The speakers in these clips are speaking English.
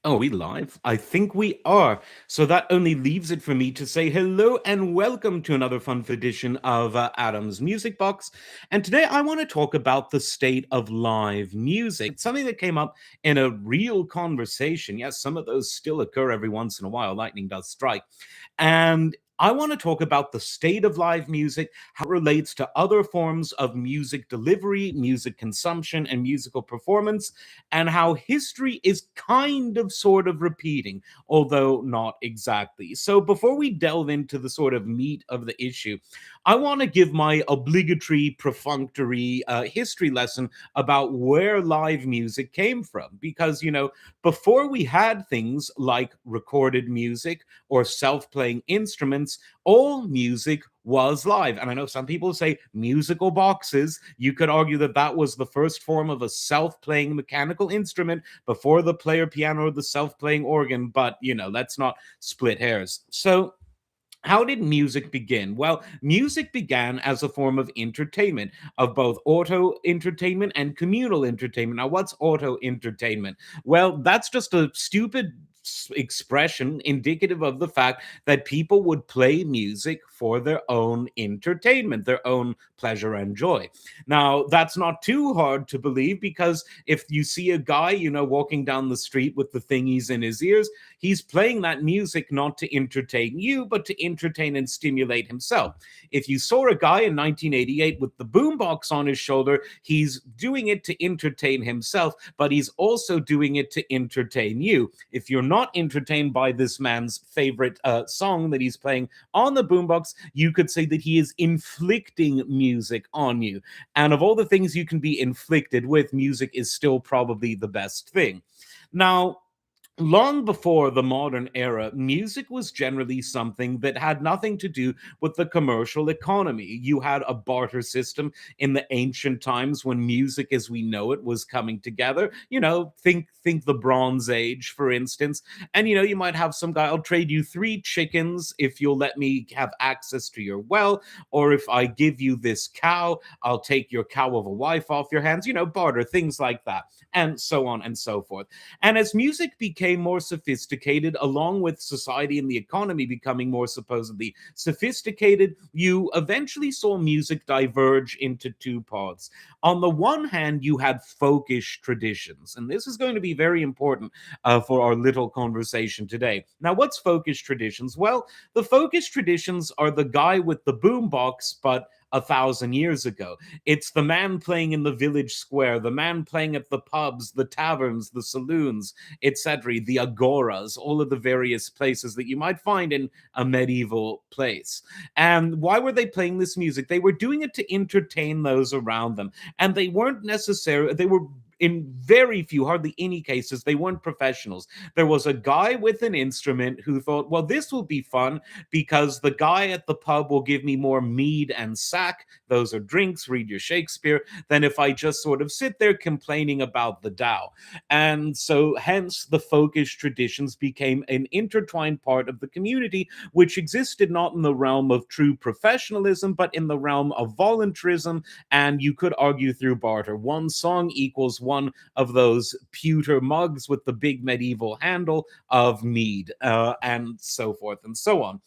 Oh, are we live? I think we are. So that only leaves it for me to say hello and welcome to another fun edition of Adam's Music Box. And today I want to talk about the state of live music. It's something that came up in a real conversation. Yes, some of those still occur every once in a while. Lightning does strike. And I want to talk about the state of live music, how it relates to other forms of music delivery, music consumption, and musical performance, and how history is kind of sort of repeating, although not exactly. So, before we delve into the sort of meat of the issue, I want to give my obligatory, perfunctory history lesson about where live music came from. Because, before we had things like recorded music or self playing instruments, all music was live. And I know some people say musical boxes. You could argue that that was the first form of a self playing mechanical instrument before the player piano or the self playing organ. But, let's not split hairs. So, how did music begin? Well, music began as a form of entertainment, of both auto entertainment and communal entertainment. Now, what's auto entertainment? Well, that's just a stupid expression indicative of the fact that people would play music for their own entertainment, their own pleasure and joy. Now, that's not too hard to believe because if you see a guy, walking down the street with the thingies in his ears, he's playing that music not to entertain you, but to entertain and stimulate himself. If you saw a guy in 1988 with the boombox on his shoulder, he's doing it to entertain himself, but he's also doing it to entertain you. If you're not entertained by this man's favorite song that he's playing on the boombox, you could say that he is inflicting music on you. And of all the things you can be inflicted with, music is still probably the best thing. Now, long before the modern era, music was generally something that had nothing to do with the commercial economy. You had a barter system in the ancient times when music as we know it was coming together. Think the Bronze Age, for instance. And you might have some guy, I'll trade you 3 chickens if you'll let me have access to your well, or if I give you this cow, I'll take your cow of a wife off your hands, barter, things like that, and so on and so forth. And as music became more sophisticated, along with society and the economy becoming more supposedly sophisticated, you eventually saw music diverge into two parts. On the one hand, you had folkish traditions, and this is going to be very important for our little conversation today. Now, what's folkish traditions? Well, the folkish traditions are the guy with the boombox, but 1,000 years ago. It's the man playing in the village square, the man playing at the pubs, the taverns, the saloons, etc., the agoras, all of the various places that you might find in a medieval place. And why were they playing this music? They were doing it to entertain those around them. And they weren't necessarily, they were in very few, hardly any cases, they weren't professionals. There was a guy with an instrument who thought, well, this will be fun because the guy at the pub will give me more mead and sack. Those are drinks, read your Shakespeare, than if I just sort of sit there complaining about the Tao. And so, hence, the folkish traditions became an intertwined part of the community, which existed not in the realm of true professionalism, but in the realm of voluntarism. And you could argue through barter. One song equals one of those pewter mugs with the big medieval handle of mead, and so forth and so on.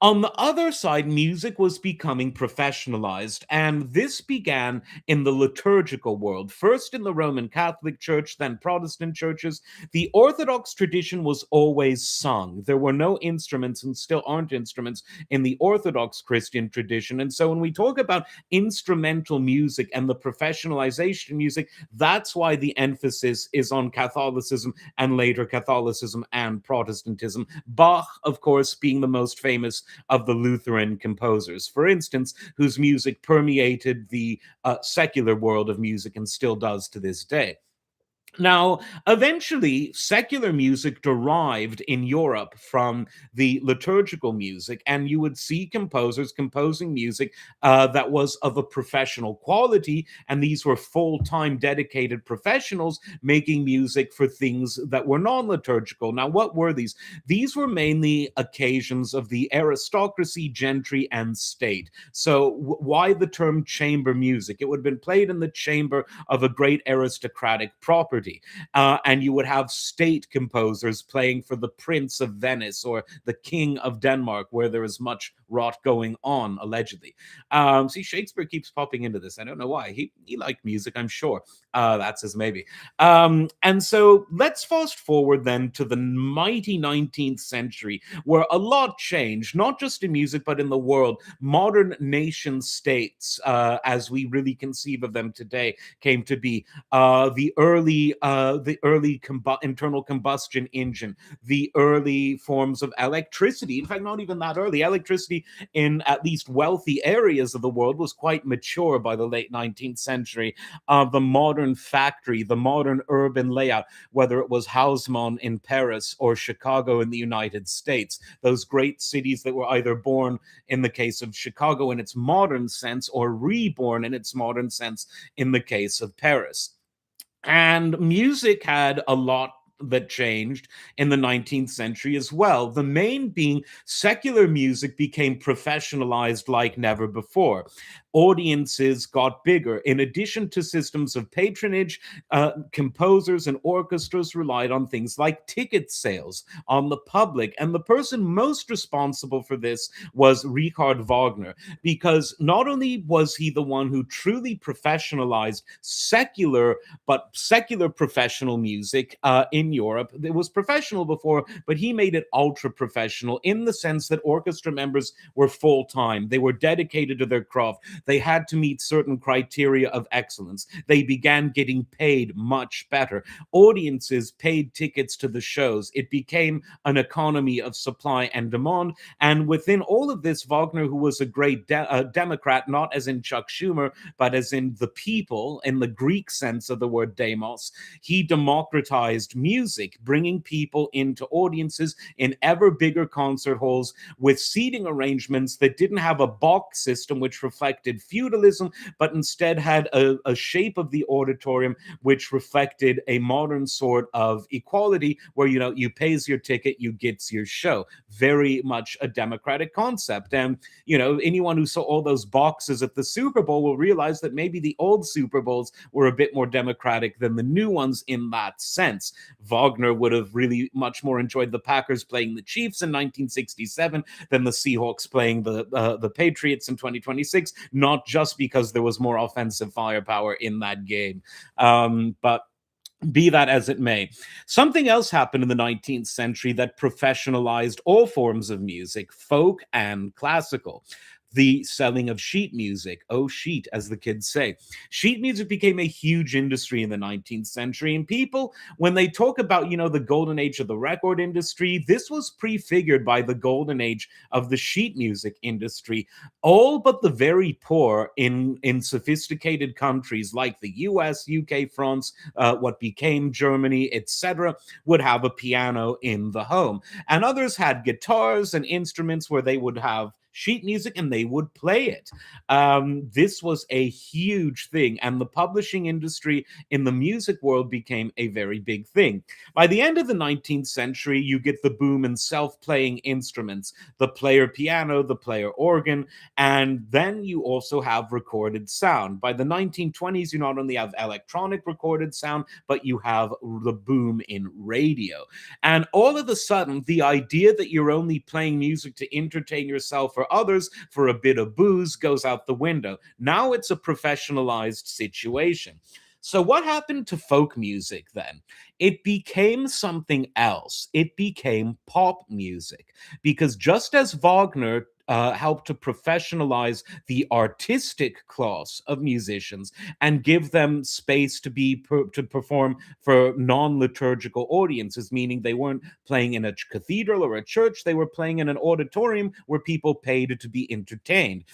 On the other side, music was becoming professionalized, and this began in the liturgical world. First in the Roman Catholic Church, then Protestant churches. The Orthodox tradition was always sung. There were no instruments, and still aren't instruments, in the Orthodox Christian tradition. And so when we talk about instrumental music and the professionalization of music, that's why the emphasis is on Catholicism and later Catholicism and Protestantism. Bach, of course, being the most famous of the Lutheran composers, for instance, whose music permeated the secular world of music and still does to this day. Now, eventually, secular music derived in Europe from the liturgical music, and you would see composers composing music that was of a professional quality, and these were full time dedicated professionals making music for things that were non liturgical. Now, what were these? These were mainly occasions of the aristocracy, gentry, and state. So, why the term chamber music? It would have been played in the chamber of a great aristocratic property. party. And you would have state composers playing for the Prince of Venice or the King of Denmark, where there is much rot going on, allegedly. See, Shakespeare keeps popping into this. I don't know why. He liked music, I'm sure. That's his maybe. And so let's fast forward then to the mighty 19th century, where a lot changed, not just in music, but in the world. Modern nation states, as we really conceive of them today, came to be. The early internal combustion engine, the early forms of electricity. In fact, not even that early. Electricity in at least wealthy areas of the world was quite mature by the late 19th century. The modern factory, the modern urban layout, whether it was Haussmann in Paris or Chicago in the United States, those great cities that were either born, in the case of Chicago, in its modern sense, or reborn in its modern sense in the case of Paris. And music had a lot that changed in the 19th century as well. The main being secular music became professionalized like never before. Audiences got bigger. In addition to systems of patronage, composers and orchestras relied on things like ticket sales, on the public. And the person most responsible for this was Richard Wagner, because not only was he the one who truly professionalized secular professional music in Europe. It was professional before, but he made it ultra professional in the sense that orchestra members were full time. They were dedicated to their craft. They had to meet certain criteria of excellence. They began getting paid much better. Audiences paid tickets to the shows. It became an economy of supply and demand. And within all of this, Wagner, who was a great Democrat, not as in Chuck Schumer, but as in the people, in the Greek sense of the word demos, he democratized music, bringing people into audiences in ever bigger concert halls with seating arrangements that didn't have a box system which reflected feudalism, but instead had a shape of the auditorium which reflected a modern sort of equality where, you pays your ticket, you gets your show. Very much a democratic concept. And, anyone who saw all those boxes at the Super Bowl will realize that maybe the old Super Bowls were a bit more democratic than the new ones in that sense. Wagner would have really much more enjoyed the Packers playing the Chiefs in 1967 than the Seahawks playing the Patriots in 2026, not just because there was more offensive firepower in that game. But be that as it may, something else happened in the 19th century that professionalized all forms of music, folk and classical. The selling of sheet music. Oh, sheet, as the kids say. Sheet music became a huge industry in the 19th century. And people, when they talk about, the golden age of the record industry, this was prefigured by the golden age of the sheet music industry. All but the very poor in sophisticated countries like the US, UK, France, what became Germany, etc., would have a piano in the home. And others had guitars and instruments where they would have sheet music and they would play it. This was a huge thing, and the publishing industry in the music world became a very big thing. By the end of the 19th century, you get the boom in self-playing instruments, the player piano, the player organ, and then you also have recorded sound. By the 1920s, you not only have electronic recorded sound, but you have the boom in radio. And all of a sudden, the idea that you're only playing music to entertain yourself or others for a bit of booze goes out the window. Now it's a professionalized situation. So, what happened to folk music then? It became something else. It became pop music. Because just as Wagner helped to professionalize the artistic class of musicians and give them space to perform for non-liturgical audiences, meaning they weren't playing in a cathedral or a church, they were playing in an auditorium where people paid to be entertained.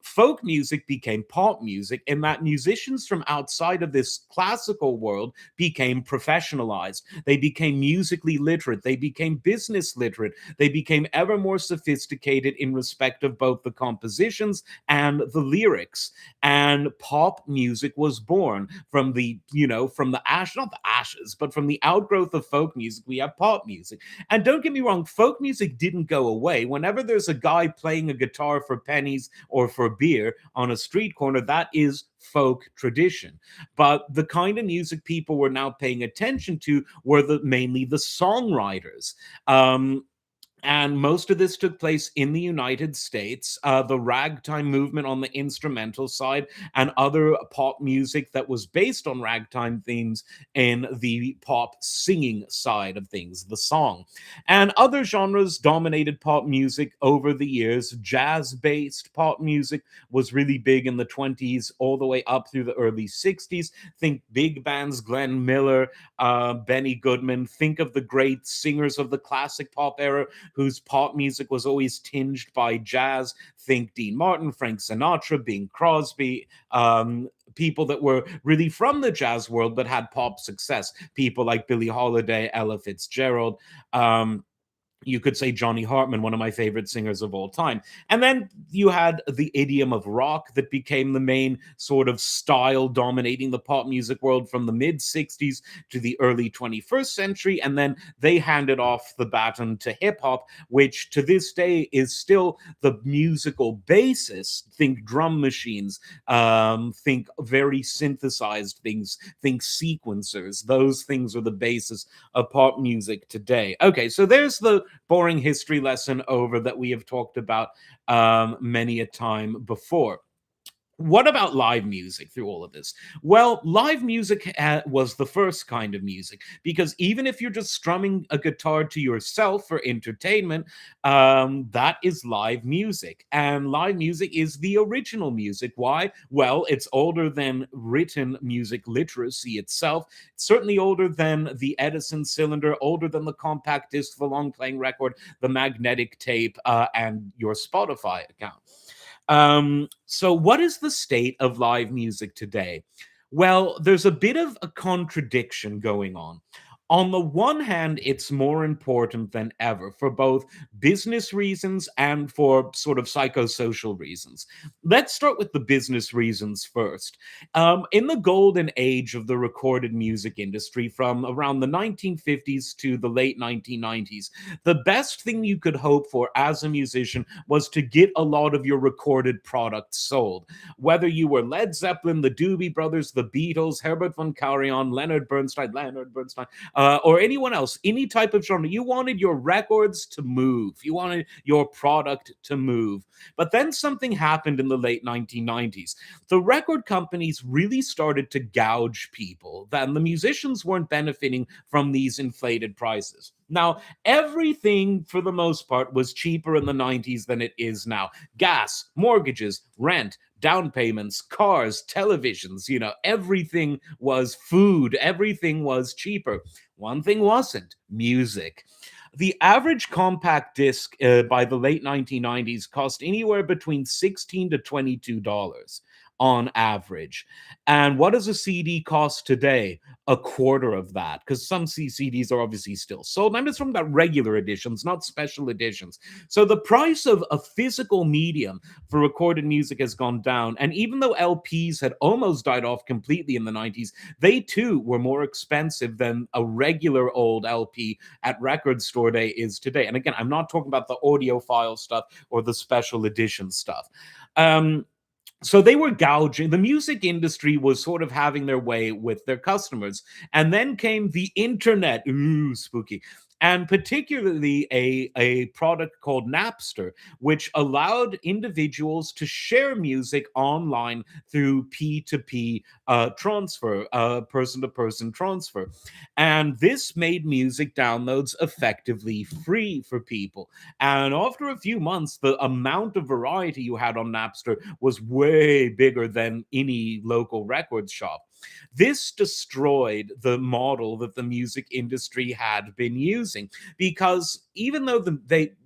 Folk music became pop music, and that musicians from outside of this classical world became professionalized. They became musically literate. They became business literate. They became ever more sophisticated in respect of both the compositions and the lyrics. And pop music was born from from the not the ashes, but from the outgrowth of folk music. We have pop music. And don't get me wrong, folk music didn't go away. Whenever there's a guy playing a guitar for pennies or for beer on a street corner, that is folk tradition. But the kind of music people were now paying attention to were mainly the songwriters. Um, and most of this took place in the United States. The ragtime movement on the instrumental side, and other pop music that was based on ragtime themes in the pop singing side of things, the song. And other genres dominated pop music over the years. Jazz based pop music was really big in the 20s all the way up through the early 60s. Think big bands, Glenn Miller, Benny Goodman. Think of the great singers of the classic pop era whose pop music was always tinged by jazz. Think Dean Martin, Frank Sinatra, Bing Crosby, people that were really from the jazz world but had pop success. People like Billie Holiday, Ella Fitzgerald. You could say Johnny Hartman, one of my favorite singers of all time. And then you had the idiom of rock that became the main sort of style dominating the pop music world from the mid 60s to the early 21st century. And then they handed off the baton to hip hop, which to this day is still the musical basis. Think drum machines, think very synthesized things, think sequencers. Those things are the basis of pop music today. Okay, so there's the boring history lesson over that we have talked about many a time before. What about live music through all of this? Well, live music was the first kind of music, because even if you're just strumming a guitar to yourself for entertainment, that is live music. And live music is the original music. Why? Well, it's older than written music literacy itself. It's certainly older than the Edison cylinder, older than the compact disc, the long playing record, the magnetic tape, and your Spotify account. So, what is the state of live music today? Well, there's a bit of a contradiction going on. On the one hand, it's more important than ever for both business reasons and for sort of psychosocial reasons. Let's start with the business reasons first. In the golden age of the recorded music industry from around the 1950s to the late 1990s, the best thing you could hope for as a musician was to get a lot of your recorded products sold. Whether you were Led Zeppelin, the Doobie Brothers, the Beatles, Herbert von Karajan, Leonard Bernstein, or anyone else, any type of genre. You wanted your records to move. You wanted your product to move. But then something happened in the late 1990s. The record companies really started to gouge people, then the musicians weren't benefiting from these inflated prices. Now, everything for the most part was cheaper in the 90s than it is now. Gas, mortgages, rent, down payments, cars, televisions, everything was food, everything was cheaper. One thing wasn't: music. The average compact disc by the late 1990s cost anywhere between $16 to $22 on average. And what does a CD cost today? A quarter of that, because some CDs are obviously still sold. I'm just talking about regular editions, not special editions. So the price of a physical medium for recorded music has gone down. And even though LPs had almost died off completely in the 90s, they too were more expensive than a regular old LP at record store day is today. And again, I'm not talking about the audiophile stuff or the special edition stuff. So they were gouging. The music industry was sort of having their way with their customers. And then came the internet. Ooh, spooky. And particularly a product called Napster, which allowed individuals to share music online through P2P transfer, person to person transfer. And this made music downloads effectively free for people. And after a few months, the amount of variety you had on Napster was way bigger than any local record shop. This destroyed the model that the music industry had been using, because even though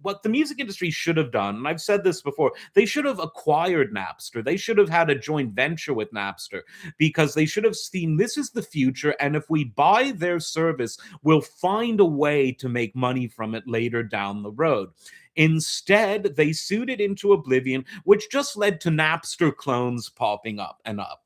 what the music industry should have done, and I've said this before, they should have acquired Napster. They should have had a joint venture with Napster, because they should have seen this is the future, and if we buy their service, we'll find a way to make money from it later down the road. Instead, they sued it into oblivion, which just led to Napster clones popping up and up.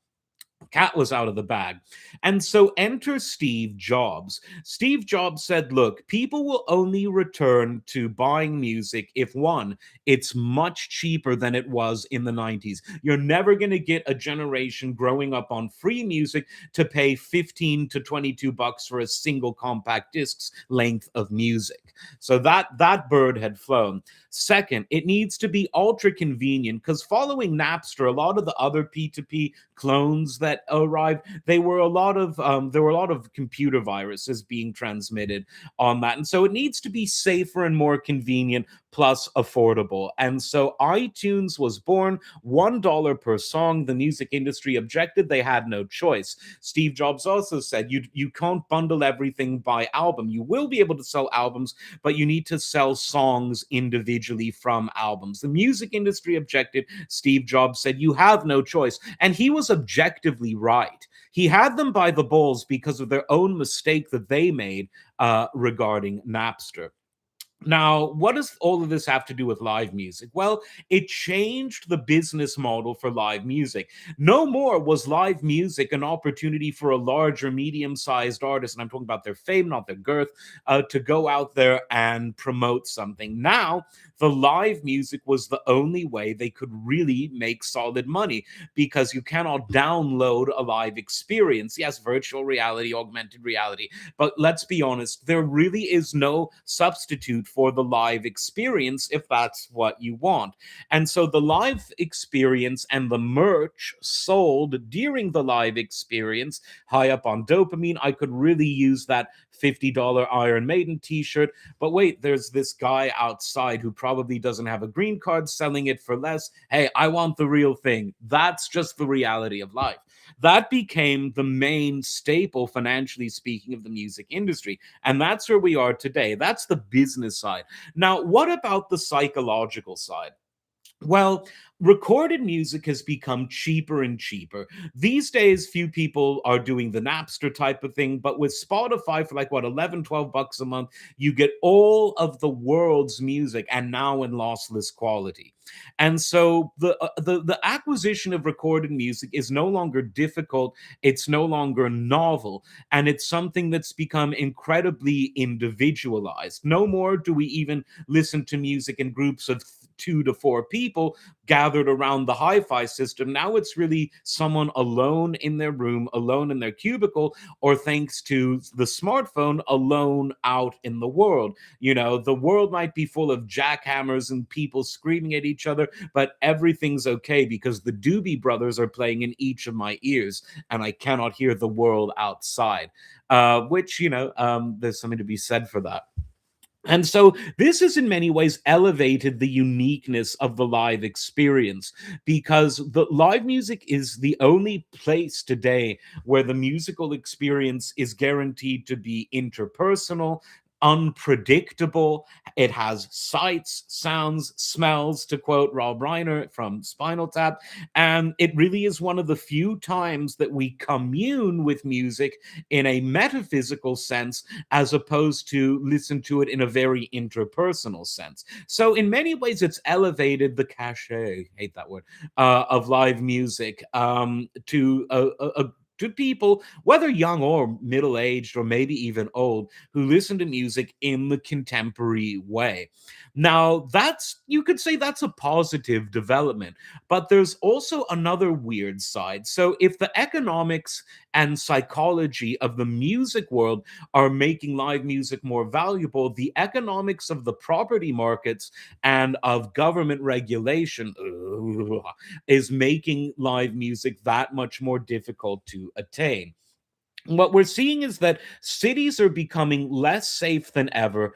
Cat was out of the bag. And so enter Steve Jobs. Steve Jobs said, look, people will only return to buying music if one, it's much cheaper than it was in the 90s. You're never going to get a generation growing up on free music to pay 15 to 22 bucks for a single compact disc's length of music. So that bird had flown. Second, it needs to be ultra convenient because following Napster, a lot of the other P2P clones that arrived, there were a lot of computer viruses being transmitted on that, and so it needs to be safer and more convenient plus affordable. And so iTunes was born, $1 per song. The music industry objected; they had no choice. Steve Jobs also said you can't bundle everything by album. You will be able to sell albums, but you need to sell songs individually from albums. The music industry objected. Steve Jobs said you have no choice, and he was objectively right. He had them by the balls because of their own mistake that they made regarding Napster. Now, what does all of this have to do with live music? Well, it changed the business model for live music. No more was live music an opportunity for a large or medium sized artist, and I'm talking about their fame, not their girth, to go out there and promote something. Now, the live music was the only way they could really make solid money because you cannot download a live experience. Yes, virtual reality, augmented reality, but let's be honest, there really is no substitute for the live experience if that's what you want. And so the live experience and the merch sold during the live experience, high up on dopamine, I could really use that $50 Iron Maiden t shirt. But wait, there's this guy outside who probably doesn't have a green card selling it for less. Hey, I want the real thing. That's just the reality of life. That became the main staple, financially speaking, of the music industry. And that's where we are today. That's the business side. Now, what about the psychological side? Well, recorded music has become cheaper and cheaper. These days, few people are doing the Napster type of thing, but with Spotify for like what, 11, 12 bucks a month, you get all of the world's music and now in lossless quality. And so the acquisition of recorded music is no longer difficult, it's no longer novel, and it's something that's become incredibly individualized. No more do we even listen to music in groups of 2 to 4 people gathered around the hi-fi system. Now it's really someone alone in their room, alone in their cubicle, or thanks to the smartphone, alone out in the world. You know, the world might be full of jackhammers and people screaming at each other, but everything's okay because the Doobie Brothers are playing in each of my ears and I cannot hear the world outside. Which, there's something to be said for that. And so this has in many ways elevated the uniqueness of the live experience because the live music is the only place today where the musical experience is guaranteed to be interpersonal, unpredictable. It has sights, sounds, smells, to quote Rob Reiner from Spinal Tap. And it really is one of the few times that we commune with music in a metaphysical sense as opposed to listen to it in a very interpersonal sense. So in many ways, it's elevated the cachet, hate that word, of live music to people, whether young or middle aged or maybe even old, who listen to music in the contemporary way. Now, you could say that's a positive development, but there's also another weird side. So, if the economics and psychology of the music world are making live music more valuable, the economics of the property markets and of government regulation is making live music that much more difficult to attain. What we're seeing is that cities are becoming less safe than ever.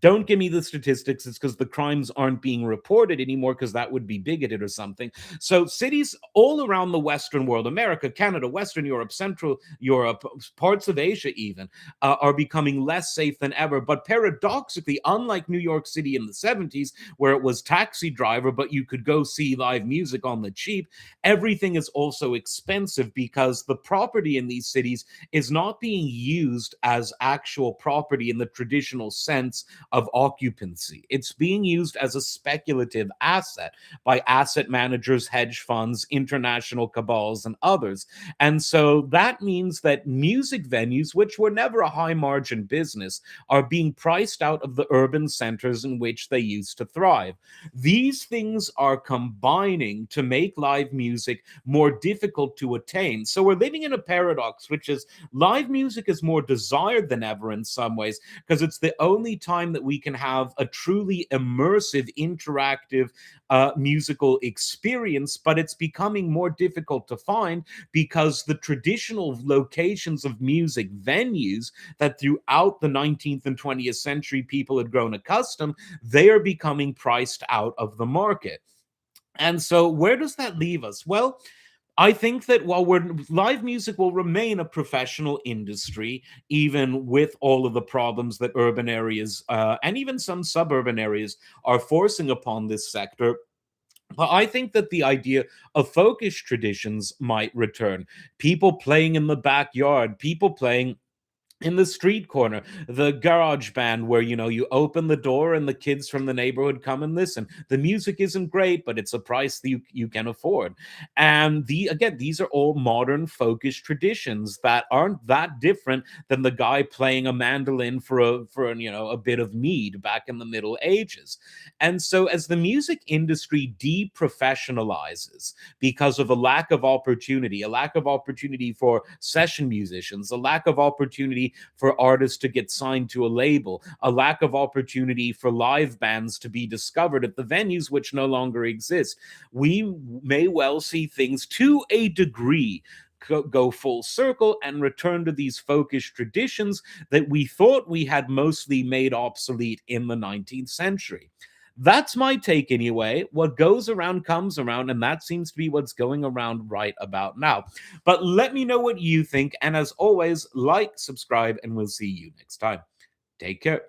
Don't give me the statistics. It's because the crimes aren't being reported anymore, because that would be bigoted or something. So, cities all around the Western world, America, Canada, Western Europe, Central Europe, parts of Asia, even, are becoming less safe than ever. But paradoxically, unlike New York City in the 70s, where it was taxi driver, but you could go see live music on the cheap, everything is also expensive because the property in these cities is not being used as actual property in the traditional sense of occupancy. It's being used as a speculative asset by asset managers, hedge funds, international cabals, and others. And so that means that music venues, which were never a high margin business, are being priced out of the urban centers in which they used to thrive. These things are combining to make live music more difficult to attain. So we're living in a paradox, which is live music is more desired than ever in some ways, because it's the only time that we can have a truly immersive, interactive musical experience, but it's becoming more difficult to find because the traditional locations of music venues that throughout the 19th and 20th century people had grown accustomed, they are becoming priced out of the market. And so, where does that leave us? Well, I think that while live music will remain a professional industry, even with all of the problems that urban areas and even some suburban areas are forcing upon this sector, but I think that the idea of folkish traditions might return. People playing in the backyard, people playing in the street corner, the garage band where you open the door and the kids from the neighborhood come and listen. The music isn't great, but it's a price that you can afford. And these are all modern folkish traditions that aren't that different than the guy playing a mandolin for a bit of mead back in the Middle Ages. And so as the music industry deprofessionalizes because of a lack of opportunity, a lack of opportunity for session musicians, a lack of opportunity for artists to get signed to a label, a lack of opportunity for live bands to be discovered at the venues which no longer exist. We may well see things to a degree go full circle and return to these folkish traditions that we thought we had mostly made obsolete in the 19th century. That's my take anyway. What goes around comes around, and that seems to be what's going around right about now. But let me know what you think. And as always, like, subscribe, and we'll see you next time. Take care.